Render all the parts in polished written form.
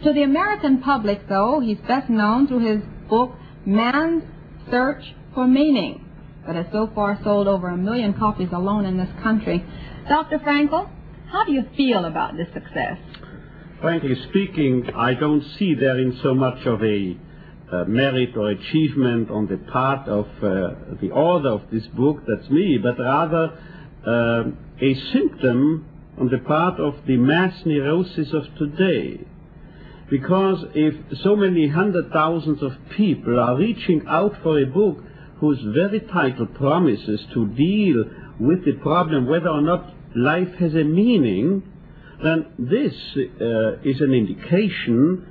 To the American public, though, he's best known through his book, Man's Search for Meaning, that has so far sold over 1 million copies alone in this country. Dr. Frankl, how do you feel about this success? Frankly speaking, I don't see therein so much of a merit or achievement on the part of the author of this book, that's me, but rather a symptom on the part of the mass neurosis of today. Because if so many hundred thousands of people are reaching out for a book whose very title promises to deal with the problem whether or not life has a meaning, then this is an indication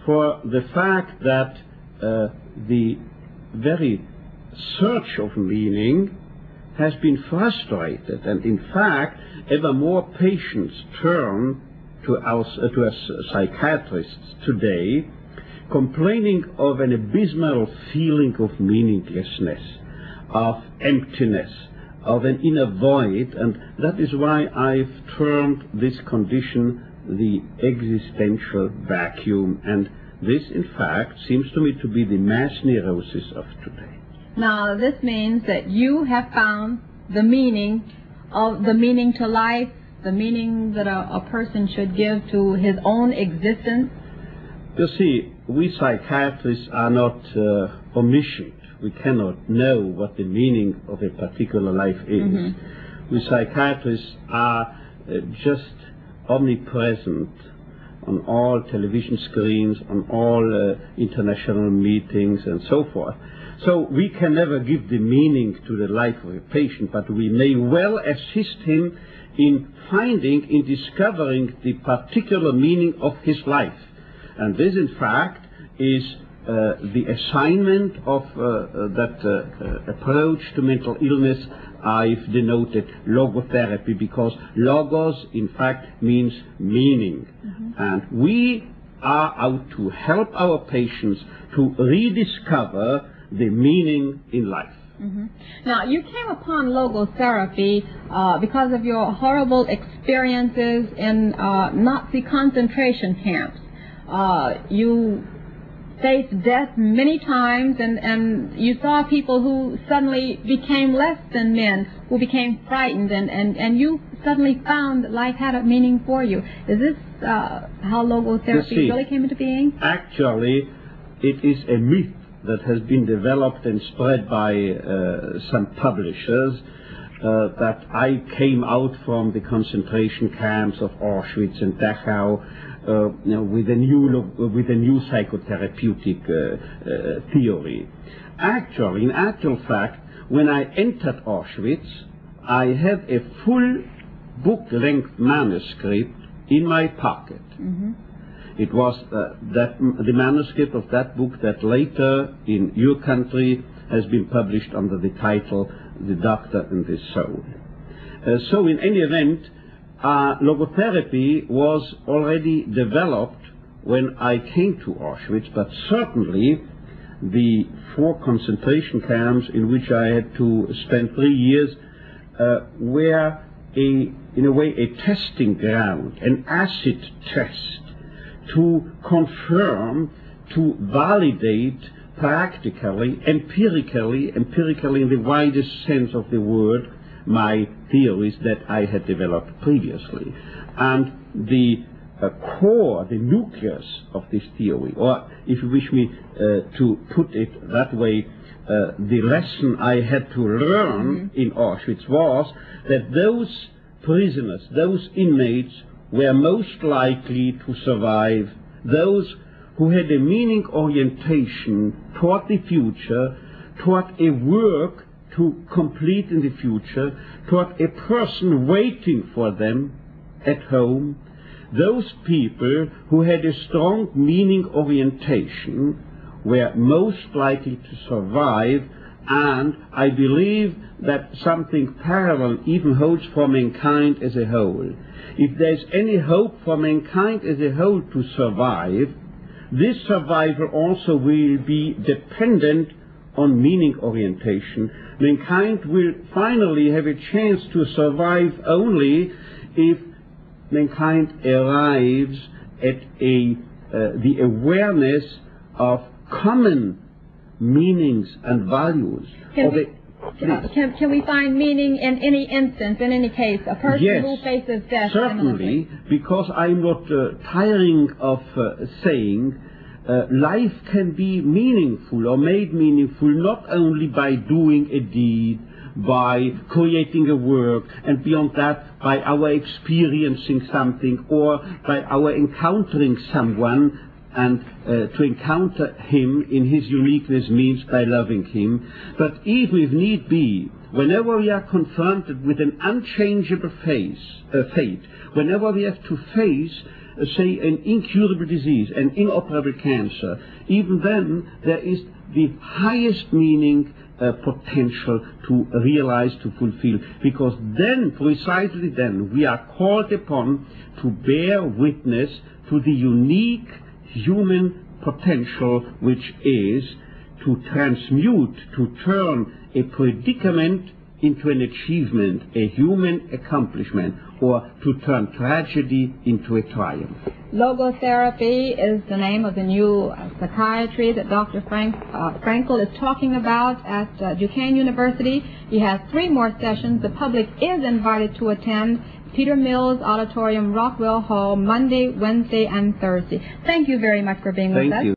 for the fact that the very search of meaning has been frustrated, and in fact ever more patients turn to us psychiatrists today complaining of an abysmal feeling of meaninglessness, of emptiness, of an inner void, and that is why I've termed this condition the existential vacuum, and this in fact seems to me to be the mass neurosis of today. Now this means that you have found the meaning to life, the meaning that a person should give to his own existence. You see, we psychiatrists are not omniscient. We cannot know what the meaning of a particular life is. Mm-hmm. We psychiatrists are just omnipresent on all television screens, on all international meetings and so forth. So we can never give the meaning to the life of a patient, but we may well assist him in finding, in discovering the particular meaning of his life. And this, in fact, is the assignment of that approach to mental illness I've denoted logotherapy, because logos, in fact, means meaning. Mm-hmm. And we are out to help our patients to rediscover the meaning in life. Mm-hmm. Now, you came upon logotherapy because of your horrible experiences in Nazi concentration camps. You faced death many times, and you saw people who suddenly became less than men, who became frightened, and you suddenly found life had a meaning for you. Is this how logotherapy really came into being? Actually, it is a myth that has been developed and spread by some publishers that I came out from the concentration camps of Auschwitz and Dachau with a new psychotherapeutic theory. Actually, in actual fact, when I entered Auschwitz, I had a full book-length manuscript in my pocket. Mm-hmm. It was the manuscript of that book that later in your country has been published under the title The Doctor and the Soul. So in any event, logotherapy was already developed when I came to Auschwitz, but certainly the 4 concentration camps in which I had to spend 3 years were in a way a testing ground, an acid test, to confirm, to validate practically, empirically in the widest sense of the word, my theories that I had developed previously. And the core, the nucleus of this theory, or if you wish me to put it that way, the lesson I had to learn in Auschwitz was that those prisoners, those inmates, were most likely to survive, those who had a meaning orientation toward the future, toward a work to complete in the future, toward a person waiting for them at home. Those people who had a strong meaning orientation were most likely to survive, and I believe that something parallel even holds for mankind as a whole. If there's any hope for mankind as a whole to survive, this survival also will be dependent on meaning orientation. Mankind will finally have a chance to survive only if mankind arrives at a the awareness of common meanings and values. Can we find meaning in any instance, in any case, a person Yes, who faces death? certainly, because I'm not tiring of saying life can be meaningful or made meaningful not only by doing a deed, by creating a work, and beyond that, by our experiencing something or by our encountering someone, and to encounter him in his uniqueness means by loving him. But even if need be, whenever we are confronted with an unchangeable fate, whenever we have to face, say, an incurable disease, an inoperable cancer, even then there is the highest meaning potential to realize, to fulfill, because then, precisely then, we are called upon to bear witness to the unique human potential, which is to transmute, to turn a predicament into an achievement, a human accomplishment, or to turn tragedy into a triumph. Logotherapy is the name of the new psychiatry that Dr. Frankl is talking about at Duquesne University. He has 3 more sessions. The public is invited to attend. Peter Mills Auditorium, Rockwell Hall, Monday, Wednesday, and Thursday. Thank you very much for being with us. Thank you.